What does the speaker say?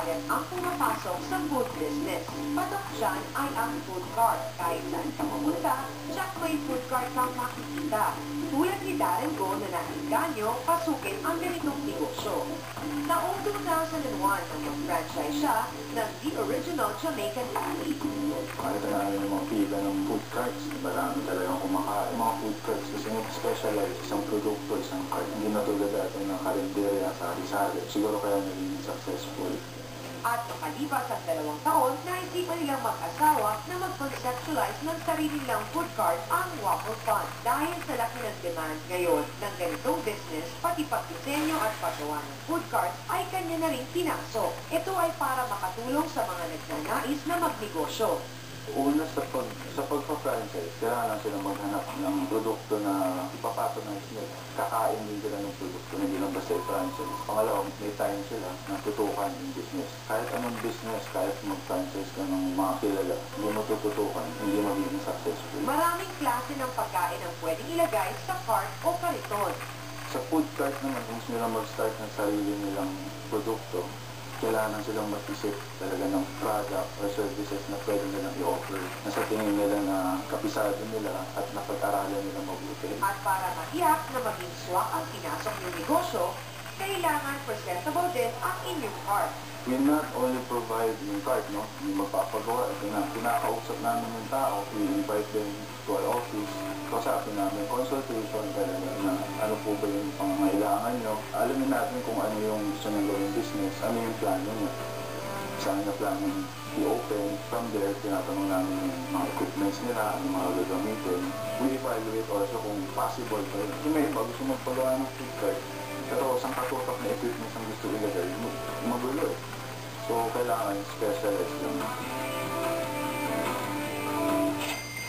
kalat ang pumapasok sa food business. Patok dyan ay ang food cart. Kahit saan ka pumunta, siyak may food cart kang makikita. Tulad ni Darren Go na nahiganyo, pasukin ang ganitong negosyo. Taong 2001 nang mag-franchise siya ng The Original Jamaican Patty. Makita namin yung mga pila ng food carts. Marami talagang kumakain. Mga food carts kasi nag-specialize isang produkto, isang cart. Hindi na tulad dati ng karinderya sa Rizal. Siguro kaya naging successful. At makalipas ang 2 taon, naisipan nilang mag-asawa na mag-conceptualize ng sarili nilang food cart ang Waffle Fun. Dahil sa laki ng demand ngayon ng ganitong business, pati pagdisenyo at paggawa ng food cart ay kanya na rin pinasok. Ito ay para makatulong sa mga nagnanais na magnegosyo. Una sa pagpa-franchise, kailangan sila maghanap ng produkto na ipapatronize nila. Kakain din sila ng produkto na hindi lang basta i-franchise. Pangalawa, may time sila na tutukan yung business. Kahit anong business, kahit mag-franchise ka ng mga kilala, hindi mo tututukan, hindi magiging successful. Maraming klase ng pagkain ang pwedeng ilagay sa cart o kariton. Sa food cart naman, kung gusto nilang mag-start ng sarili nilang produkto, kailangan silang mag-isip talaga ng product or services na pwede nilang i-offer na sa tingin nila na kapisado nila at napag-aralan nila mabuti. At para matiyak na maging swak ang pinasok ng negosyo, kailangan presentable din ang inyong cart. We not only provide yung cart, no? Yung magpapagawa, kinakausap namin yung tao, we invite them to our office, kausapin namin, consultation talaga na ano po ba yung pangangailangan nyo. Alamin natin kung ano yung gusto nyo gawing business, ano yung plano nyo. Saan na plano i-open, from there, tinatanong namin yung mga equipments nila, ano mga gagamitin. We evaluate also kung possible ba yun. Kung may iba gusto magpagawa ng food cart, pero isang katutok na equipment ang gusto ilagay, magulo eh. So, kailangan specialized lang.